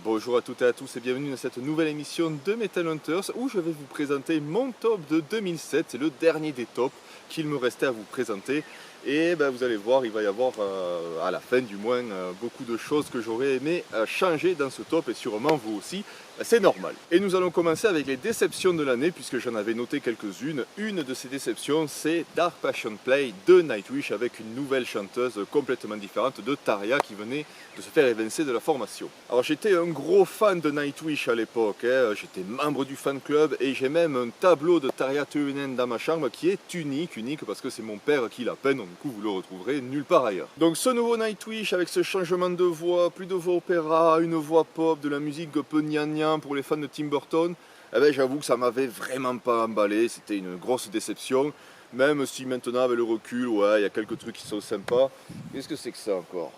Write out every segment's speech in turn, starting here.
Bonjour à toutes et à tous et bienvenue dans cette nouvelle émission de Metal Hunters où je vais vous présenter mon top de 2007, c'est le dernier des tops qu'il me restait à vous présenter. Et vous allez voir, il va y avoir à la fin du moins beaucoup de choses que j'aurais aimé changer dans ce top et sûrement vous aussi, c'est normal. Et nous allons commencer avec les déceptions de l'année puisque j'en avais noté quelques-unes. Une de ces déceptions c'est Dark Passion Play de Nightwish avec une nouvelle chanteuse complètement différente de Tarja qui venait de se faire évincer de la formation. Alors j'étais un gros fan de Nightwish à l'époque, j'étais membre du fan club et j'ai même un tableau de Tarja Turunen dans ma chambre qui est unique parce que c'est mon père qui l'a peint, donc du coup vous le retrouverez nulle part ailleurs. Donc ce nouveau Nightwish avec ce changement de voix, plus de voix opéra, une voix pop, de la musique un peu gnangnan pour les fans de Tim Burton, j'avoue que ça m'avait vraiment pas emballé, c'était une grosse déception, même si maintenant avec le recul, ouais, il y a quelques trucs qui sont sympas. Qu'est-ce que c'est que ça encore?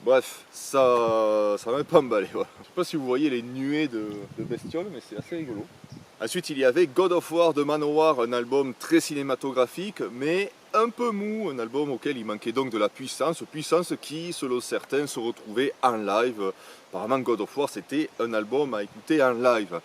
Bref, ça m'a pas emballé. Voilà. Je sais pas si vous voyez les nuées de bestioles, mais c'est assez rigolo. Ensuite, il y avait God of War de Manowar, un album très cinématographique, mais un peu mou, un album auquel il manquait donc de la puissance qui, selon certains, se retrouvait en live. Apparemment, God of War, c'était un album à écouter en live.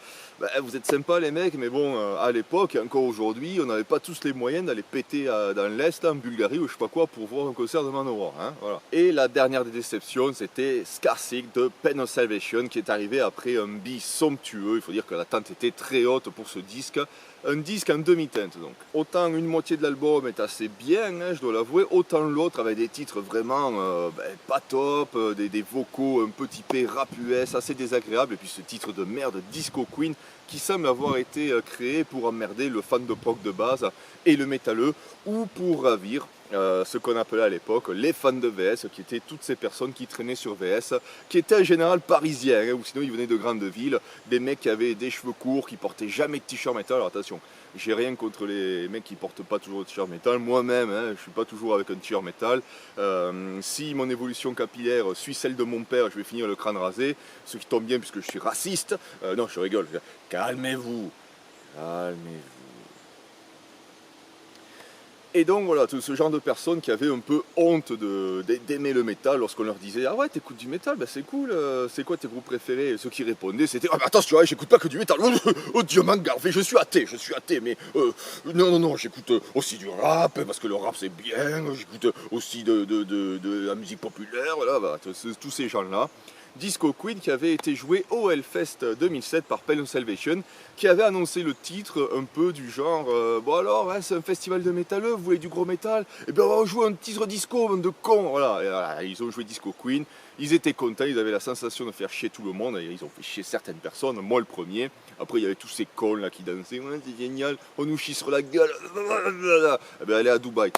Vous êtes sympas les mecs, mais bon, à l'époque, et encore aujourd'hui, on n'avait pas tous les moyens d'aller péter dans l'Est, en Bulgarie ou je sais pas quoi, pour voir un concert de Manowar. Hein, voilà. Et la dernière des déceptions, c'était Scarsick de Pen of Salvation, qui est arrivé après un bis somptueux. Il faut dire que l'attente était très haute pour ce disque. Un disque en demi-teinte donc. Autant une moitié de l'album est assez bien, hein, je dois l'avouer, autant l'autre avait des titres vraiment pas top, des vocaux un peu typés rap US, assez désagréables, et puis ce titre de merde Disco Queen qui semble avoir été créé pour emmerder le fan de prog de base et le métalleux, ou pour ravir ce qu'on appelait à l'époque les fans de VS, qui étaient toutes ces personnes qui traînaient sur VS, qui étaient en général parisiens, hein, ou sinon ils venaient de grandes villes, des mecs qui avaient des cheveux courts, qui portaient jamais de t-shirt métal. Alors attention, j'ai rien contre les mecs qui portent pas toujours de t-shirt métal, moi-même, hein, je suis pas toujours avec un t-shirt métal. Si mon évolution capillaire suit celle de mon père, je vais finir le crâne rasé, ce qui tombe bien puisque je suis raciste. Non, je rigole, calmez-vous, calmez-vous. Et donc voilà, tout ce genre de personnes qui avaient un peu honte d'aimer le métal lorsqu'on leur disait « Ah ouais, t'écoutes du métal, c'est cool, c'est quoi tes groupes préférés ?» Et ceux qui répondaient c'était « Ah attention, j'écoute pas que du métal, oh Dieu m'en garde, je suis athée, mais non, j'écoute aussi du rap, parce que le rap c'est bien, j'écoute aussi de la musique populaire, voilà, tous ces gens-là. » Disco Queen qui avait été joué au Hellfest 2007 par Pen of Salvation, qui avait annoncé le titre un peu du genre bon alors hein, c'est un festival de métalleux, vous voulez du gros métal? Et bien on va jouer un titre disco, bande de cons. Voilà. Et voilà, ils ont joué Disco Queen, ils étaient contents, ils avaient la sensation de faire chier tout le monde, et ils ont fait chier certaines personnes, moi le premier. Après il y avait tous ces cons là qui dansaient, ouais, c'est génial, on nous chie sur la gueule. Et bien allez à Dubaï.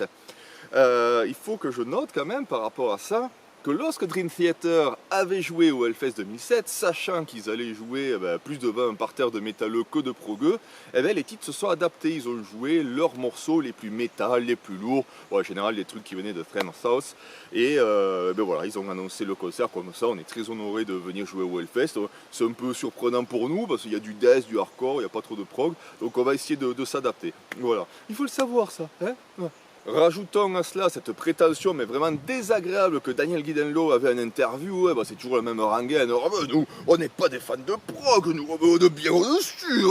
Il faut que je note quand même par rapport à ça, que lorsque Dream Theater avait joué au Hellfest 2007, sachant qu'ils allaient jouer plus devant un parterre de métalleux que de progueux, les titres se sont adaptés, ils ont joué leurs morceaux les plus métal, les plus lourds, en général les trucs qui venaient de Tremor South, et voilà, ils ont annoncé le concert comme ça, on est très honorés de venir jouer au Hellfest, c'est un peu surprenant pour nous, parce qu'il y a du death, du hardcore, il n'y a pas trop de prog, donc on va essayer de s'adapter, voilà. Il faut le savoir ça, hein ouais. Rajoutons à cela cette prétention mais vraiment désagréable que Daniel Guidenlo avait en interview, c'est toujours la même rengaine, nous on n'est pas des fans de prog, nous on est bien au-dessus,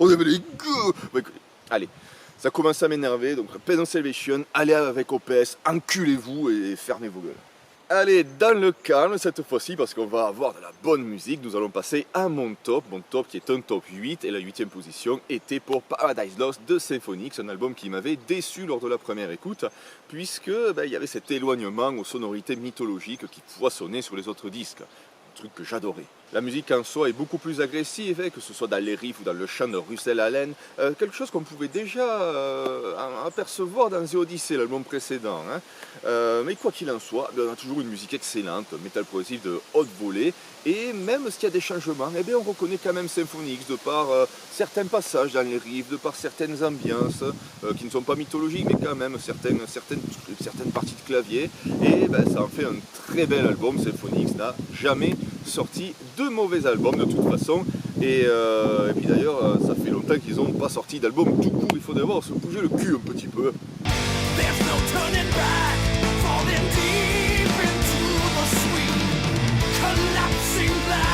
on aime les gueux. Allez, ça commence à m'énerver, donc Pen of Salvation, allez avec OPS, enculez-vous et fermez vos gueules. Allez, dans le calme cette fois-ci, parce qu'on va avoir de la bonne musique, nous allons passer à mon top qui est un top 8, et la 8e position était pour Paradise Lost de Symphonix, un album qui m'avait déçu lors de la première écoute, puisque il y avait cet éloignement aux sonorités mythologiques qui poissonnaient sur les autres disques. Truc que j'adorais. La musique en soi est beaucoup plus agressive, que ce soit dans les riffs ou dans le chant de Russell Allen, quelque chose qu'on pouvait déjà apercevoir dans The Odyssey, l'album précédent. Mais quoi qu'il en soit, on a toujours une musique excellente, métal progressif de haute volée, et même s'il y a des changements, on reconnaît quand même Symphonix de par certains passages dans les riffs, de par certaines ambiances qui ne sont pas mythologiques, mais quand même certaines parties de clavier, et ça en fait un très bel album. Symphonix n'a jamais sorti de mauvais albums de toute façon, et puis d'ailleurs ça fait longtemps qu'ils n'ont pas sorti d'album tout court, il faut d'abord se bouger le cul un petit peu. Collapsing black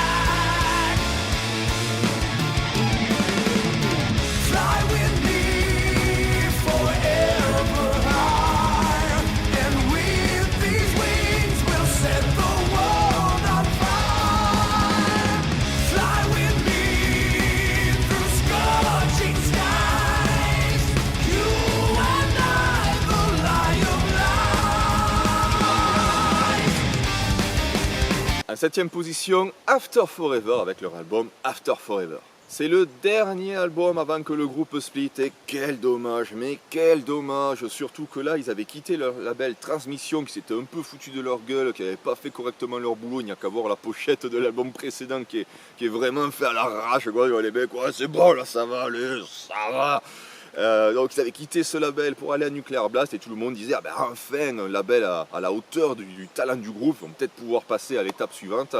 7ème position, After Forever avec leur album After Forever. C'est le dernier album avant que le groupe split et quel dommage, mais quel dommage. Surtout que là, ils avaient quitté leur label Transmission qui s'était un peu foutu de leur gueule, qui n'avait pas fait correctement leur boulot. Il n'y a qu'à voir la pochette de l'album précédent qui est vraiment fait à l'arrache. Les mecs, ouais, c'est bon, là ça va aller, ça va. Donc ils avaient quitté ce label pour aller à Nuclear Blast et tout le monde disait ah ben enfin un label à la hauteur du talent du groupe, ils vont peut-être pouvoir passer à l'étape suivante.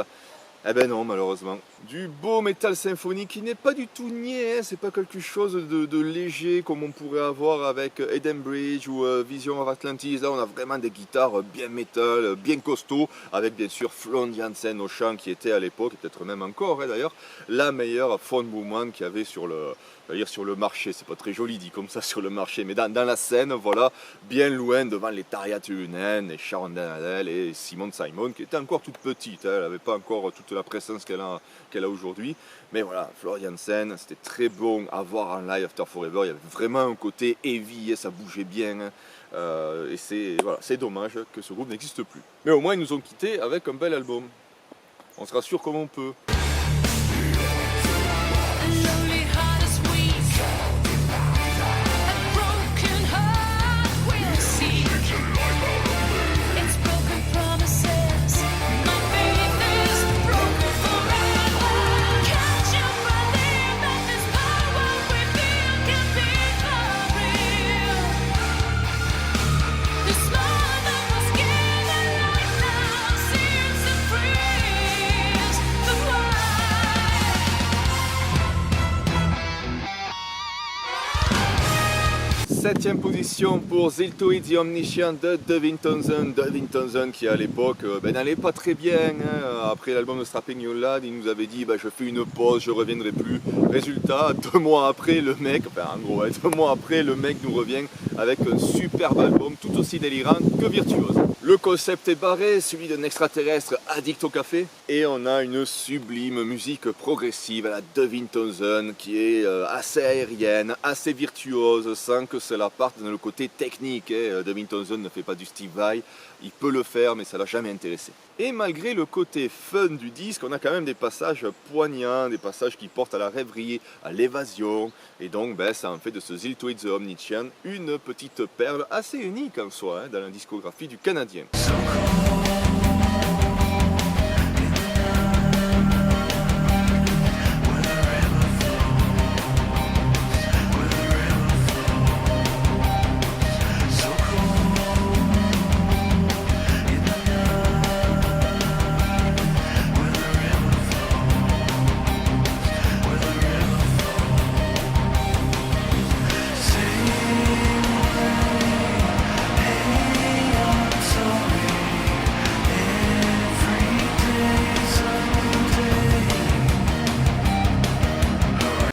Eh ben non, malheureusement. Du beau métal symphonique qui n'est pas du tout niais, hein. C'est pas quelque chose de léger comme on pourrait avoir avec Eden Bridge ou Vision of Atlantis. Là, on a vraiment des guitares bien métal, bien costauds, avec bien sûr Floyd Jansen au chant qui était à l'époque, peut-être même encore d'ailleurs, la meilleure frontwoman qu'il y avait sur le marché. C'est pas très joli dit comme ça sur le marché, mais dans la scène, voilà, bien loin devant les Tarja Turunen et Sharon Danadel et Simone Simon qui était encore toute petite, hein. Elle n'avait pas encore toute la présence qu'elle a aujourd'hui. Mais voilà, Floyd Jansen, c'était très bon à voir en live After Forever. Il y avait vraiment un côté heavy, ça bougeait bien. Et c'est dommage que ce groupe n'existe plus. Mais au moins, ils nous ont quittés avec un bel album. On se rassure comme on peut. Septième position pour Ziltoid the Omniscient de Devin Townsend. Devin Townsend qui à l'époque n'allait pas très bien, hein. Après l'album de Strapping Young Lad, il nous avait dit je fais une pause, je reviendrai plus. Résultat, 2 mois après le mec, enfin en gros 2 mois après le mec nous revient avec un superbe album tout aussi délirant que virtuose. Le concept est barré, celui d'un extraterrestre addict au café. Et on a une sublime musique progressive à la Devin Townsend qui est assez aérienne, assez virtuose, sans que cela parte dans le côté technique. Devin Townsend ne fait pas du Steve Vai, il peut le faire mais ça l'a jamais intéressé. Et malgré le côté fun du disque, on a quand même des passages poignants, des passages qui portent à la rêverie, à l'évasion. Et donc ça en fait de ce Ziltoid the Omniscient une petite perle assez unique en soi, dans la discographie du Canadien.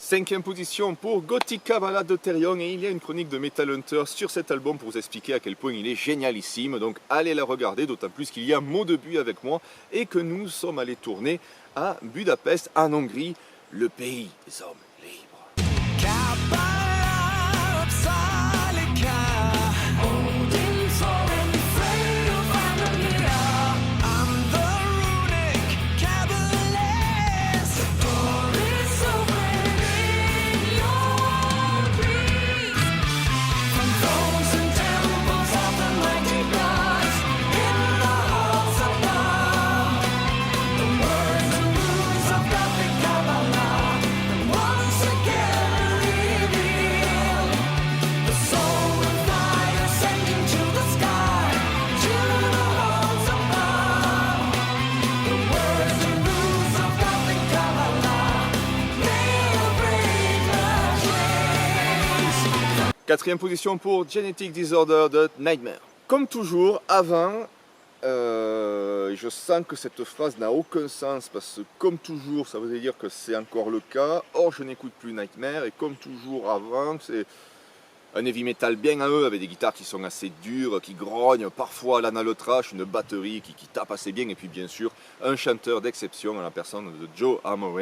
Cinquième position pour Gothica Ballad de Therion, et il y a une chronique de Metal Hunter sur cet album pour vous expliquer à quel point il est génialissime, donc allez la regarder, d'autant plus qu'il y a mon début avec moi et que nous sommes allés tourner à Budapest en Hongrie, le pays des hommes libres. Quatrième position pour Genetic Disorder de Nightmare. Comme toujours, avant, je sens que cette phrase n'a aucun sens parce que comme toujours, ça veut dire que c'est encore le cas. Or, je n'écoute plus Nightmare et comme toujours avant, c'est un heavy metal bien à eux avec des guitares qui sont assez dures, qui grognent, parfois l'analotrash, une batterie qui tape assez bien et puis bien sûr un chanteur d'exception à la personne de Joe Amore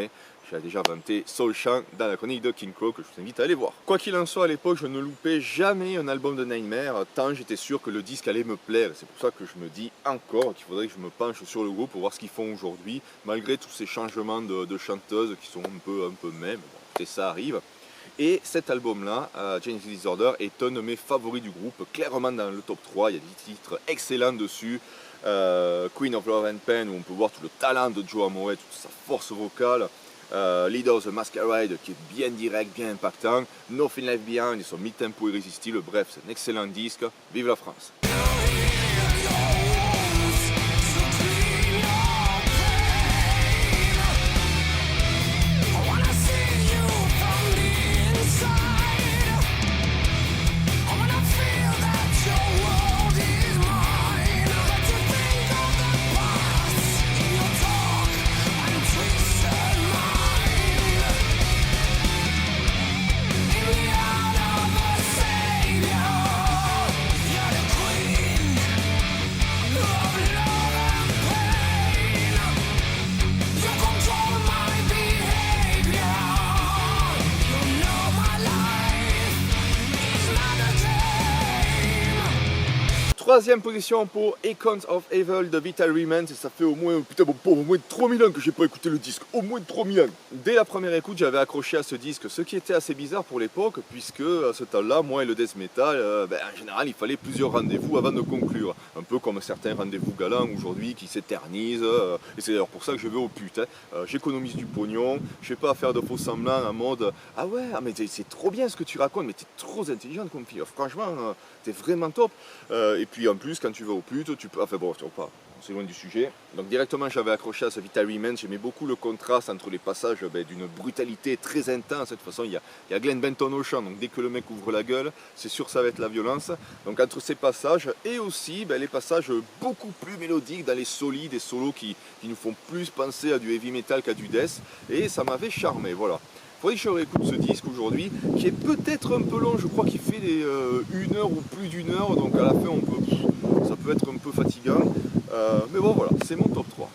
J'avais déjà vanté Soul Chant dans la chronique de King Crow que je vous invite à aller voir. Quoi qu'il en soit, à l'époque, je ne loupais jamais un album de Nightmare tant j'étais sûr que le disque allait me plaire. C'est pour ça que je me dis encore qu'il faudrait que je me penche sur le groupe pour voir ce qu'ils font aujourd'hui, malgré tous ces changements de chanteuses qui sont un peu même. Bon, et ça arrive. Et cet album-là, Genesis Disorder, est un de mes favoris du groupe, clairement dans le top 3. Il y a des titres excellents dessus. Queen of Love and Pain, où on peut voir tout le talent de Joe Amore, toute sa force vocale. Leader of the Masquerade, qui est bien direct, bien impactant. Nothing Left Behind et son mid-tempo irrésistible. Bref, c'est un excellent disque. Vive la France! Troisième position pour Icons of Evil de Vital Remains, et ça fait au moins, au moins 3000 ans que j'ai pas écouté le disque, au moins 3000 ans. Dès la première écoute, j'avais accroché à ce disque, ce qui était assez bizarre pour l'époque, puisque à ce temps-là, moi et le death metal, en général, il fallait plusieurs rendez-vous avant de conclure. Un peu comme certains rendez-vous galants aujourd'hui qui s'éternisent, et c'est d'ailleurs pour ça que je vais au pute. J'économise du pognon, je fais pas faire de faux semblants en mode « Ah ouais, mais c'est trop bien ce que tu racontes, mais t'es trop intelligente comme fille, franchement, t'es vraiment top !» Et puis en plus, quand tu vas au pute, tu peux... Enfin bon, c'est loin du sujet. Donc directement, j'avais accroché à ce Vital Remains. J'aimais beaucoup le contraste entre les passages d'une brutalité très intense. De toute façon, il y a Glenn Benton au chant. Donc dès que le mec ouvre la gueule, c'est sûr que ça va être la violence. Donc entre ces passages et aussi les passages beaucoup plus mélodiques dans les solis, des solos qui nous font plus penser à du heavy metal qu'à du death. Et ça m'avait charmé, voilà. Il faudrait que je réécoute ce disque aujourd'hui, qui est peut-être un peu long, je crois qu'il fait une heure ou plus d'une heure, donc à la fin ça peut être un peu fatigant, mais bon voilà, c'est mon top 3.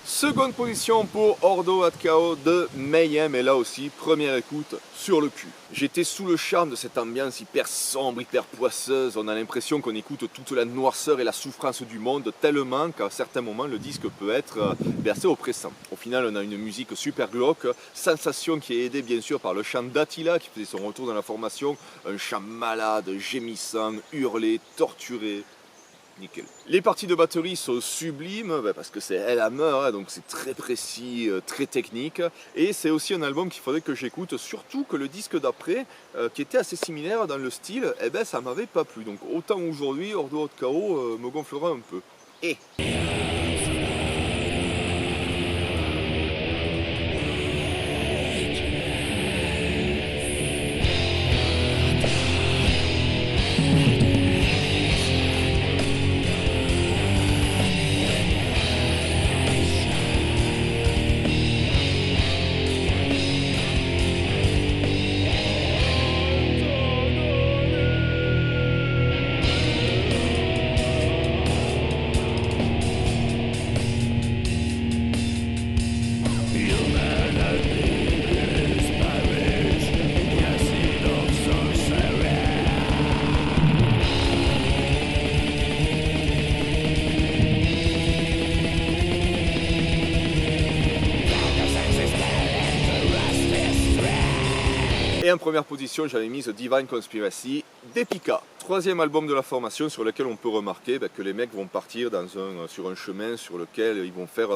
Seconde position pour Ordo ad Chaos de Mayhem, et là aussi, première écoute sur le cul. J'étais sous le charme de cette ambiance hyper sombre, hyper poisseuse, on a l'impression qu'on écoute toute la noirceur et la souffrance du monde, tellement qu'à certains moments le disque peut être assez oppressant. Au final, on a une musique super glauque, sensation qui est aidée bien sûr par le chant d'Attila qui faisait son retour dans la formation, un chant malade, gémissant, hurlé, torturé. Nickel. Les parties de batterie sont sublimes, parce que c'est El Hammer, donc c'est très précis, très technique. Et c'est aussi un album qu'il faudrait que j'écoute, surtout que le disque d'après, qui était assez similaire dans le style, ça m'avait pas plu. Donc autant aujourd'hui, Ordo ad Chaos me gonflera un peu. Et... Et en première position, j'avais mis The Divine Conspiracy d'Epica. Troisième album de la formation sur lequel on peut remarquer que les mecs vont partir sur un chemin sur lequel ils vont faire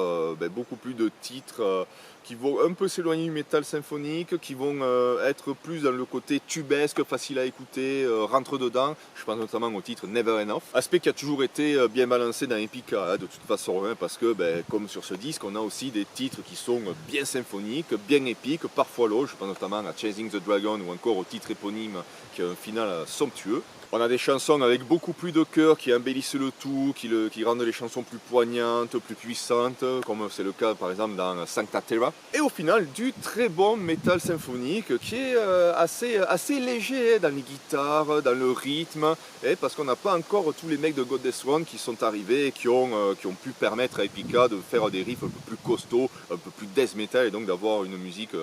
beaucoup plus de titres qui vont un peu s'éloigner du métal symphonique, qui vont être plus dans le côté tubesque, facile à écouter, rentre dedans. Je pense notamment au titre Never Enough. Aspect qui a toujours été bien balancé dans Epica, de toute façon, parce que comme sur ce disque, on a aussi des titres qui sont bien symphoniques, bien épiques, parfois lourds. Je pense notamment à Chasing the Dragon ou encore au titre éponyme qui a un final somptueux. On a des chansons avec beaucoup plus de cœur qui embellissent le tout, qui rendent les chansons plus poignantes, plus puissantes, comme c'est le cas par exemple dans Sancta Terra. Et au final, du très bon métal symphonique qui est assez léger dans les guitares, dans le rythme, parce qu'on n'a pas encore tous les mecs de God Death Throne qui sont arrivés et qui ont pu permettre à Epica de faire des riffs un peu plus costauds, un peu plus death metal et donc d'avoir une musique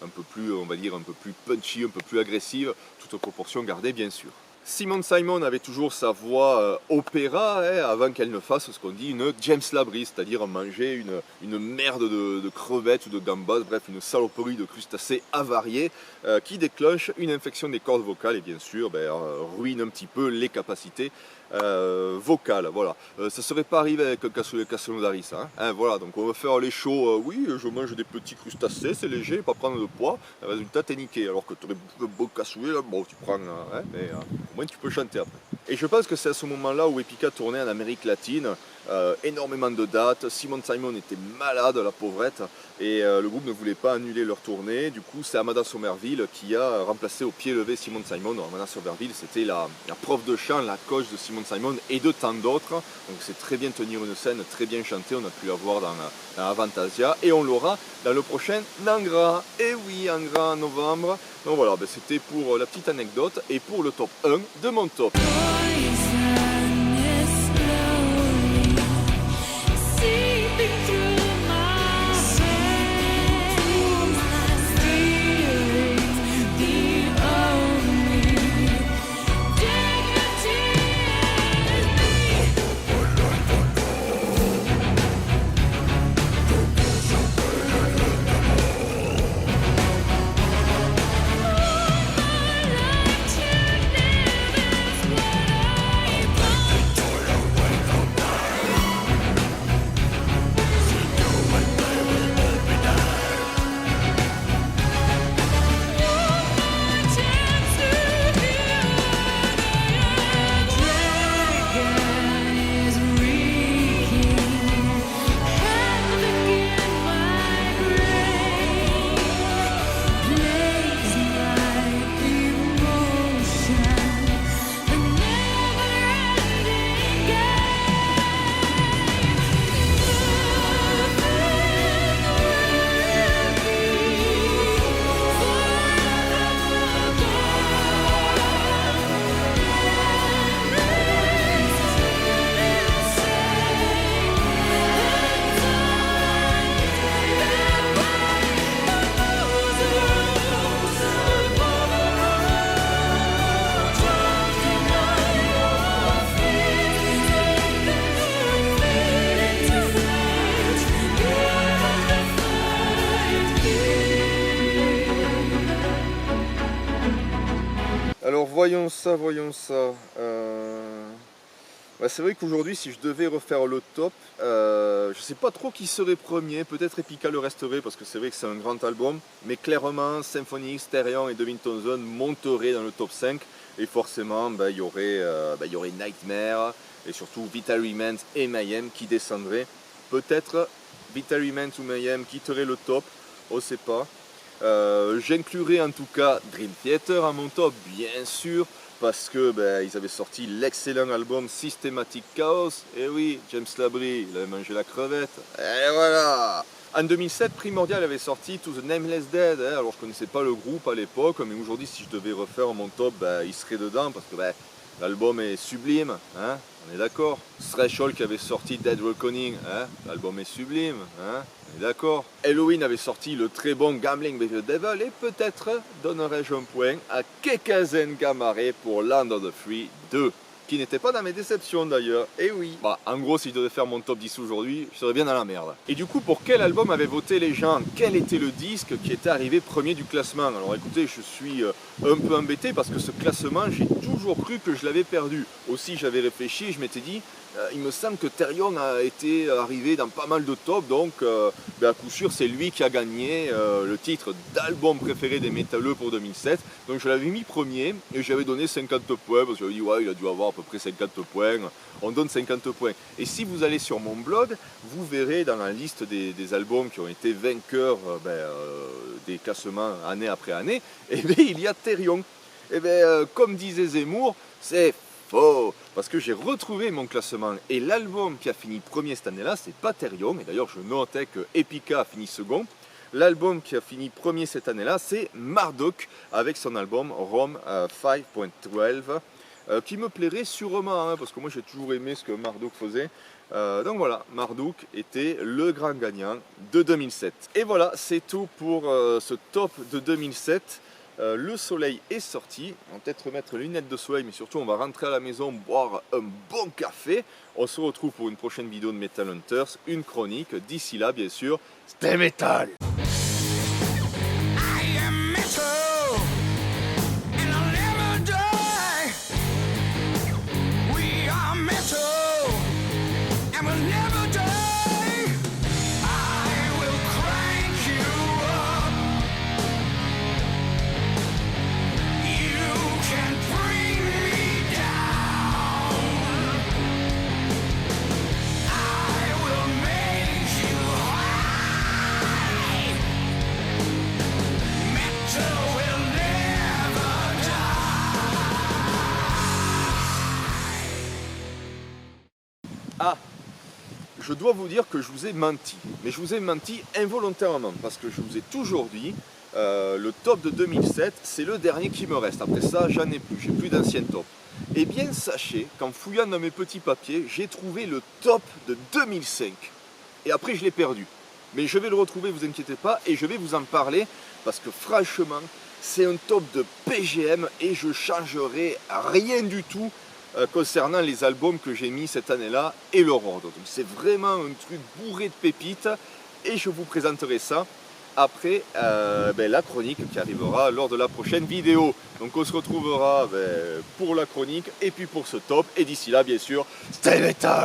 un peu plus, on va dire, un peu plus punchy, un peu plus agressive, toute proportion gardée bien sûr. Simon Simon avait toujours sa voix opéra avant qu'elle ne fasse ce qu'on dit une James Labrie, c'est-à-dire manger une merde de crevettes ou de gambas, bref une saloperie de crustacés avariés qui déclenche une infection des cordes vocales et bien sûr ruine un petit peu les capacités vocales. Voilà. Ça serait pas arrivé avec un Castelnaudaris. Voilà, donc on va faire les shows, oui je mange des petits crustacés, c'est léger, pas prendre de poids, le résultat t'es niqué, alors que tu aurais un beau cassoulet, bon tu prends, mais au moins tu peux chanter après. Et je pense que c'est à ce moment-là où Epica tournait en Amérique latine, énormément de dates, Simon Simon était malade la pauvrette, et le groupe ne voulait pas annuler leur tournée, du coup c'est Amanda Somerville qui a remplacé au pied levé Simon Simon. Amanda Somerville c'était la prof de chant, la coach de Simon Simon et de tant d'autres, donc c'est très bien tenir une scène, très bien chanter, on a pu la voir dans Avantasia, et on l'aura dans le prochain Angra, et oui Angra en novembre. Donc voilà, c'était pour la petite anecdote et pour le top 1 de mon top. Alors voyons ça. C'est vrai qu'aujourd'hui si je devais refaire le top, je sais pas trop qui serait premier, peut-être Epica le resterait parce que c'est vrai que c'est un grand album, mais clairement Symphonix, Therion et Devin Townsend monteraient dans le top 5 et forcément il y aurait Nightmare et surtout Vital Remains et Mayhem qui descendraient. Peut-être Vital Remains ou Mayhem quitterait le top, on sait pas. J'inclurai en tout cas Dream Theater à mon top, bien sûr, parce que ils avaient sorti l'excellent album Systematic Chaos. Et oui, James Labrie, il avait mangé la crevette. Et voilà. En 2007, Primordial avait sorti To the Nameless Dead. Alors je connaissais pas le groupe à l'époque, mais aujourd'hui si je devais refaire mon top, il serait dedans parce que l'album est sublime, on est d'accord. Threshold qui avait sorti Dead Reckoning, l'album est sublime, on est d'accord. Helloween avait sorti le très bon Gambling with the Devil et peut-être donnerais-je un point à Kekazen Gamare pour Land of the Free 2. Qui n'était pas dans mes déceptions d'ailleurs, et oui. En gros, si je devais faire mon top 10 aujourd'hui, je serais bien dans la merde. Et du coup, pour quel album avaient voté les gens? Quel était le disque qui était arrivé premier du classement? Alors écoutez, je suis un peu embêté parce que ce classement, j'ai toujours cru que je l'avais perdu. Aussi, j'avais réfléchi, je m'étais dit, il me semble que Therion a été arrivé dans pas mal de tops, donc à coup sûr, c'est lui qui a gagné le titre d'album préféré des métalleux pour 2007. Donc je l'avais mis premier et j'avais donné 50 points parce que j'avais dit, ouais, il a dû avoir à peu près 50 points. On donne 50 points. Et si vous allez sur mon blog, vous verrez dans la liste des albums qui ont été vainqueurs des classements année après année, et bien, il y a Therion. Et bien, comme disait Zemmour, c'est faux, parce que j'ai retrouvé mon classement et l'album qui a fini premier cette année-là, c'est pas Therion, et d'ailleurs je notais que Epica a fini second. L'album qui a fini premier cette année-là, c'est Marduk avec son album Rome 5.12, qui me plairait sûrement, hein, parce que moi j'ai toujours aimé ce que Marduk faisait. Donc voilà, Marduk était le grand gagnant de 2007. Et voilà, c'est tout pour ce top de 2007. Le soleil est sorti, on va peut-être remettre les lunettes de soleil, mais surtout on va rentrer à la maison, boire un bon café. On se retrouve pour une prochaine vidéo de Metal Hunters, une chronique. D'ici là, bien sûr, stay metal! Ah, je dois vous dire que je vous ai menti, mais je vous ai menti involontairement, parce que je vous ai toujours dit, le top de 2007, c'est le dernier qui me reste. Après ça, j'en ai plus, j'ai plus d'anciens tops. Eh bien, sachez qu'en fouillant dans mes petits papiers, j'ai trouvé le top de 2005. Et après, je l'ai perdu. Mais je vais le retrouver, vous inquiétez pas, et je vais vous en parler, parce que franchement, c'est un top de PGM, et je changerai rien du tout concernant les albums que j'ai mis cette année-là et leur ordre. Donc c'est vraiment un truc bourré de pépites et je vous présenterai ça après la chronique qui arrivera lors de la prochaine vidéo. Donc on se retrouvera pour la chronique et puis pour ce top et d'ici là bien sûr, stay metal!